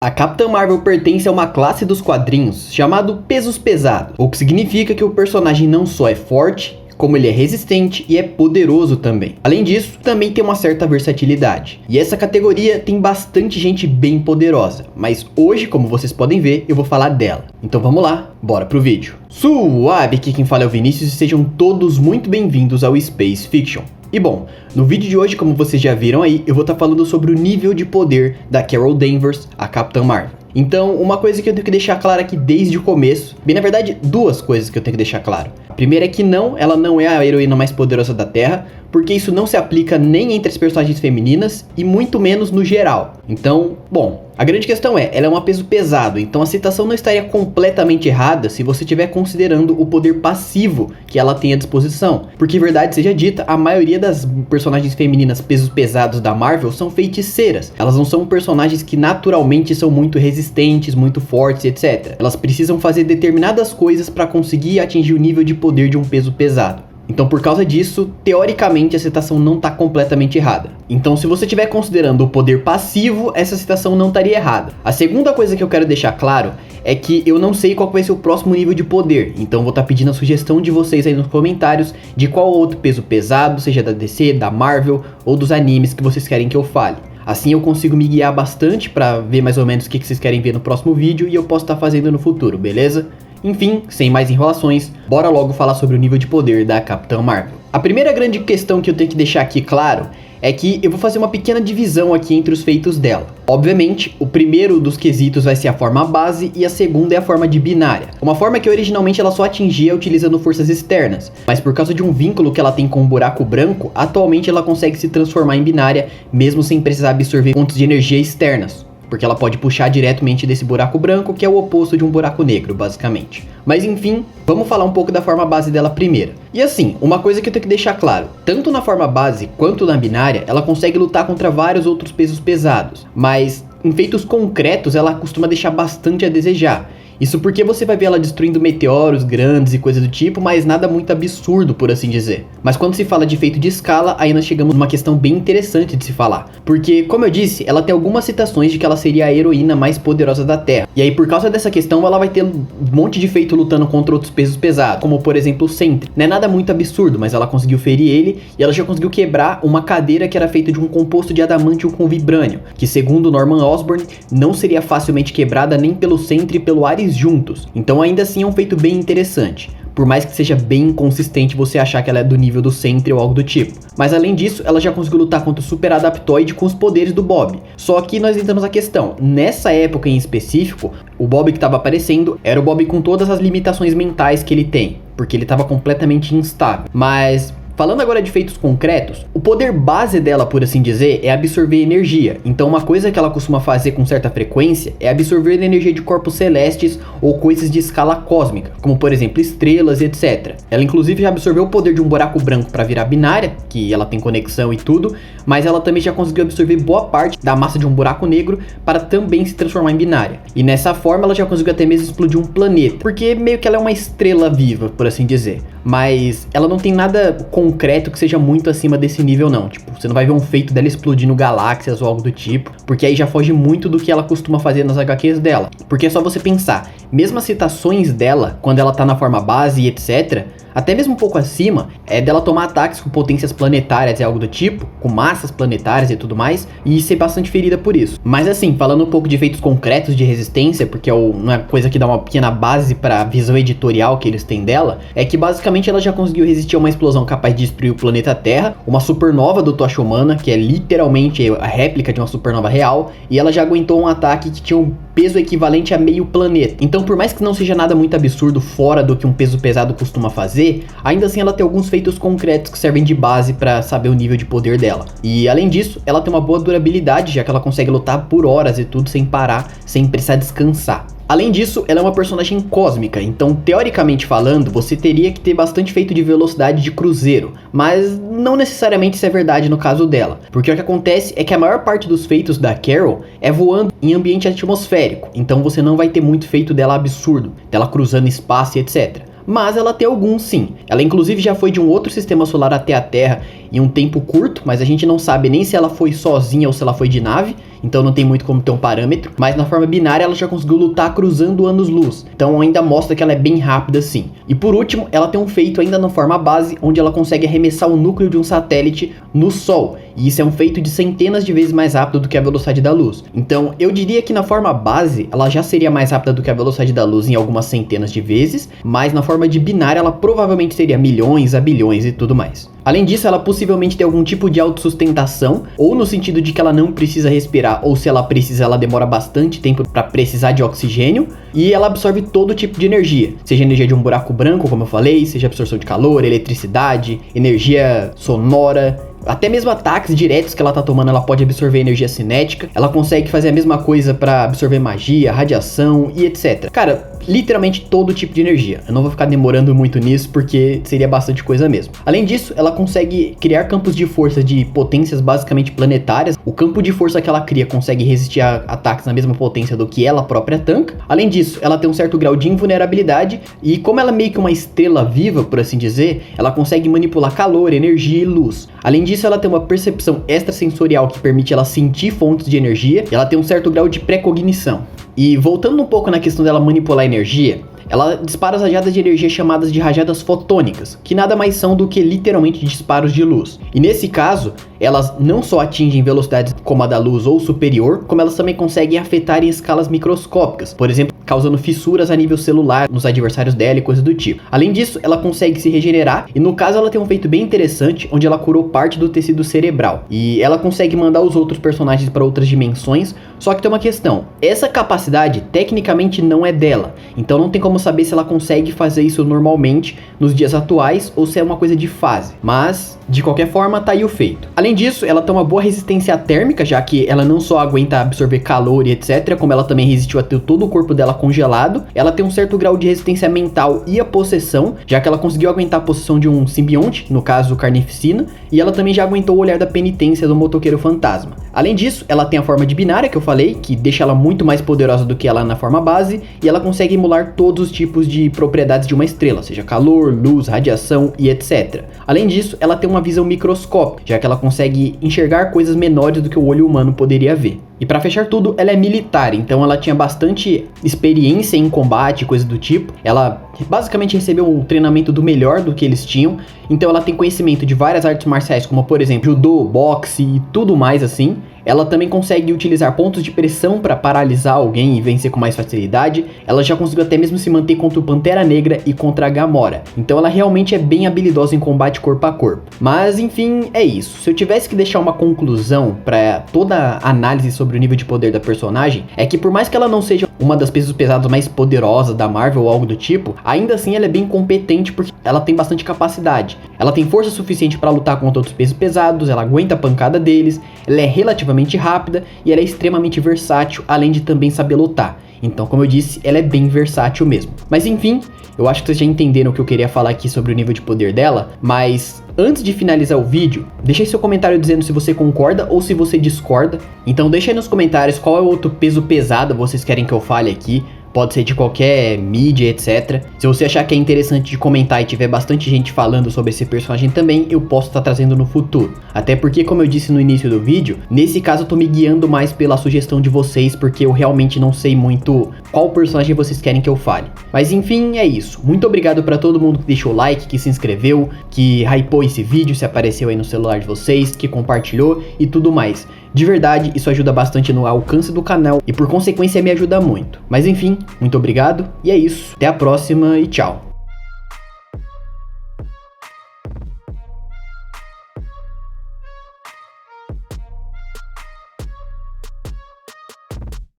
A Capitã Marvel pertence a uma classe dos quadrinhos chamado pesos pesados, o que significa que o personagem não só é forte, como ele é resistente e é poderoso também. Além disso, também tem uma certa versatilidade. E essa categoria tem bastante gente bem poderosa, mas hoje, como vocês podem ver, eu vou falar dela. Então vamos lá, bora pro vídeo. Suave, aqui quem fala é o Vinícius e sejam todos muito bem-vindos ao Space Fiction. E bom, no vídeo de hoje, como vocês já viram aí, eu vou estar falando sobre o nível de poder da Carol Danvers, a Capitã Marvel. Então, uma coisa que eu tenho que deixar clara aqui desde o começo, bem na verdade, duas coisas que eu tenho que deixar claro. A primeira é que ela não é a heroína mais poderosa da Terra, porque isso não se aplica nem entre as personagens femininas e muito menos no geral. Então, bom, a grande questão ela é um peso pesado, então a citação não estaria completamente errada se você estiver considerando o poder passivo que ela tem à disposição. Porque, verdade seja dita, a maioria das personagens femininas pesos pesados da Marvel são feiticeiras. Elas não são personagens que naturalmente são muito resistentes, muito fortes, etc. Elas precisam fazer determinadas coisas para conseguir atingir o nível de poder de um peso pesado. Então, por causa disso, teoricamente a citação não está completamente errada. Então, se você estiver considerando o poder passivo, essa citação não estaria errada. A segunda coisa que eu quero deixar claro é que eu não sei qual vai ser o próximo nível de poder. Então, vou estar pedindo a sugestão de vocês aí nos comentários de qual outro peso pesado, seja da DC, da Marvel ou dos animes que vocês querem que eu fale. Assim eu consigo me guiar bastante para ver mais ou menos o que vocês querem ver no próximo vídeo e eu posso estar fazendo no futuro, beleza? Enfim, sem mais enrolações, bora logo falar sobre o nível de poder da Capitã Marvel. A primeira grande questão que eu tenho que deixar aqui claro é que eu vou fazer uma pequena divisão aqui entre os feitos dela. Obviamente, o primeiro dos quesitos vai ser a forma base e a segunda é a forma de binária. Uma forma que originalmente ela só atingia utilizando forças externas, mas por causa de um vínculo que ela tem com o buraco branco, atualmente ela consegue se transformar em binária mesmo sem precisar absorver fontes de energia externas. Porque ela pode puxar diretamente desse buraco branco, que é o oposto de um buraco negro, basicamente. Mas enfim, vamos falar um pouco da forma base dela primeiro. E assim, uma coisa que eu tenho que deixar claro, tanto na forma base quanto na binária, ela consegue lutar contra vários outros pesos pesados. Mas em feitos concretos, ela costuma deixar bastante a desejar. Isso porque você vai ver ela destruindo meteoros grandes e coisas do tipo, mas nada muito absurdo, por assim dizer. Mas quando se fala de feito de escala, aí nós chegamos numa questão bem interessante de se falar. Porque, como eu disse, ela tem algumas citações de que ela seria a heroína mais poderosa da Terra. E aí, por causa dessa questão, ela vai ter um monte de feito lutando contra outros pesos pesados, como por exemplo o Sentry. Não é nada muito absurdo, mas ela conseguiu ferir ele e ela já conseguiu quebrar uma cadeira que era feita de um composto de adamantium com vibrânio, que segundo Norman Osborn, não seria facilmente quebrada nem pelo Sentry e pelo Ares juntos. Então ainda assim é um feito bem interessante. Por mais que seja bem inconsistente você achar que ela é do nível do Sentry ou algo do tipo. Mas além disso, ela já conseguiu lutar contra o Super Adaptoide com os poderes do Bob. Só que nós entramos na questão. Nessa época em específico, o Bob que estava aparecendo era o Bob com todas as limitações mentais que ele tem. Porque ele estava completamente instável. Mas falando agora de feitos concretos, o poder base dela, por assim dizer, é absorver energia. Então uma coisa que ela costuma fazer com certa frequência é absorver a energia de corpos celestes ou coisas de escala cósmica, como por exemplo estrelas e etc. Ela inclusive já absorveu o poder de um buraco branco para virar binária, que ela tem conexão e tudo, mas ela também já conseguiu absorver boa parte da massa de um buraco negro para também se transformar em binária. E nessa forma ela já conseguiu até mesmo explodir um planeta, porque meio que ela é uma estrela viva, por assim dizer. Mas ela não tem nada concreto que seja muito acima desse nível não. Tipo, você não vai ver um feito dela explodindo galáxias ou algo do tipo, porque aí já foge muito do que ela costuma fazer nas HQs dela. Porque é só você pensar, mesmo as citações dela, quando ela tá na forma base e etc., até mesmo um pouco acima, é dela tomar ataques com potências planetárias e algo do tipo, com massas planetárias e tudo mais, e ser bastante ferida por isso. Mas assim, falando um pouco de efeitos concretos de resistência, porque é uma coisa que dá uma pequena base para a visão editorial que eles têm dela, é que basicamente ela já conseguiu resistir a uma explosão capaz de destruir o planeta Terra, uma supernova do Tocha Humana, que é literalmente a réplica de uma supernova real, e ela já aguentou um ataque que tinha um peso equivalente a meio planeta. Então, por mais que não seja nada muito absurdo fora do que um peso pesado costuma fazer, ainda assim ela tem alguns feitos concretos que servem de base para saber o nível de poder dela. E além disso, ela tem uma boa durabilidade, já que ela consegue lutar por horas e tudo sem parar, sem precisar descansar. Além disso, ela é uma personagem cósmica, então teoricamente falando, você teria que ter bastante feito de velocidade de cruzeiro, mas não necessariamente isso é verdade no caso dela, porque o que acontece é que a maior parte dos feitos da Carol é voando em ambiente atmosférico, então você não vai ter muito feito dela absurdo, dela cruzando espaço e etc. Mas ela tem alguns sim. Ela inclusive já foi de um outro sistema solar até a Terra em um tempo curto, mas a gente não sabe nem se ela foi sozinha ou se ela foi de nave. então não tem muito como ter um parâmetro, mas na forma binária ela já conseguiu lutar cruzando anos-luz, então ainda mostra que ela é bem rápida sim. E por último, ela tem um feito ainda na forma base, onde ela consegue arremessar o núcleo de um satélite no Sol, e isso é um feito de centenas de vezes mais rápido do que a velocidade da luz. Então eu diria que na forma base ela já seria mais rápida do que a velocidade da luz em algumas centenas de vezes, mas na forma de binária ela provavelmente seria milhões a bilhões e tudo mais. Além disso, ela possivelmente tem algum tipo de autossustentação, ou no sentido de que ela não precisa respirar, ou se ela precisa, ela demora bastante tempo para precisar de oxigênio, e ela absorve todo tipo de energia, seja energia de um buraco branco, como eu falei, seja absorção de calor, eletricidade, energia sonora, até mesmo ataques diretos que ela tá tomando, ela pode absorver energia cinética, ela consegue fazer a mesma coisa para absorver magia, radiação e etc. Cara, literalmente todo tipo de energia. Eu não vou ficar demorando muito nisso porque seria bastante coisa mesmo. Além disso, ela consegue criar campos de força de potências basicamente planetárias. O campo de força que ela cria consegue resistir a ataques na mesma potência do que ela própria tanca. Além disso, ela tem um certo grau de invulnerabilidade e como ela é meio que uma estrela viva, por assim dizer, ela consegue manipular calor, energia e luz. Além disso, ela tem uma percepção extrasensorial que permite ela sentir fontes de energia e ela tem um certo grau de precognição. E voltando um pouco na questão dela manipular energia, ela dispara as rajadas de energia chamadas de rajadas fotônicas, que nada mais são do que literalmente disparos de luz. E nesse caso, elas não só atingem velocidades como a da luz ou superior, como elas também conseguem afetar em escalas microscópicas, por exemplo, causando fissuras a nível celular nos adversários dela e coisa do tipo. Além disso, ela consegue se regenerar e no caso ela tem um feito bem interessante, onde ela curou parte do tecido cerebral. E ela consegue mandar os outros personagens para outras dimensões, só que tem uma questão, essa capacidade tecnicamente não é dela, então não tem como saber se ela consegue fazer isso normalmente nos dias atuais ou se é uma coisa de fase, mas de qualquer forma tá aí o feito. Além disso, ela tem uma boa resistência térmica, já que ela não só aguenta absorver calor e etc, como ela também resistiu a ter todo o corpo dela congelado. Ela tem um certo grau de resistência mental e a possessão, já que ela conseguiu aguentar a possessão de um simbionte, no caso Carnificina, e ela também já aguentou o olhar da penitência do motoqueiro fantasma. Além disso, ela tem a forma de binária que eu falei, que deixa ela muito mais poderosa do que ela na forma base, e ela consegue emular todos os tipos de propriedades de uma estrela, seja calor, luz, radiação e etc. Além disso, ela tem uma visão microscópica, já que ela consegue enxergar coisas menores do que o olho humano poderia ver. E pra fechar tudo, ela é militar, então ela tinha bastante experiência em combate, coisa do tipo. Ela basicamente recebeu um treinamento do melhor do que eles tinham, então ela tem conhecimento de várias artes marciais, como por exemplo, judô, boxe e tudo mais assim. Ela também consegue utilizar pontos de pressão para paralisar alguém e vencer com mais facilidade. Ela já conseguiu até mesmo se manter contra o Pantera Negra e contra a Gamora. Então ela realmente é bem habilidosa em combate corpo a corpo. Mas enfim, é isso. Se eu tivesse que deixar uma conclusão para toda a análise sobre o nível de poder da personagem, é que por mais que ela não seja uma das pesos pesados mais poderosas da Marvel ou algo do tipo, ainda assim ela é bem competente porque ela tem bastante capacidade. Ela tem força suficiente para lutar contra outros pesos pesados, ela aguenta a pancada deles, ela é relativamente rápida e ela é extremamente versátil, além de também saber lutar. Então, como eu disse, ela é bem versátil mesmo. Mas enfim, eu acho que vocês já entenderam o que eu queria falar aqui sobre o nível de poder dela, mas antes de finalizar o vídeo, deixa aí seu comentário dizendo se você concorda ou se você discorda. Então deixa aí nos comentários qual é o outro peso pesado vocês querem que eu fale aqui. Pode ser de qualquer mídia, etc. Se você achar que é interessante de comentar e tiver bastante gente falando sobre esse personagem também, eu posso estar trazendo no futuro. Até porque, como eu disse no início do vídeo, nesse caso eu tô me guiando mais pela sugestão de vocês, porque eu realmente não sei muito qual personagem vocês querem que eu fale. Mas enfim, é isso. Muito obrigado pra todo mundo que deixou o like, que se inscreveu, que hypou esse vídeo, se apareceu aí no celular de vocês, que compartilhou e tudo mais. De verdade, isso ajuda bastante no alcance do canal e por consequência me ajuda muito. Mas enfim, muito obrigado e é isso. Até a próxima e tchau.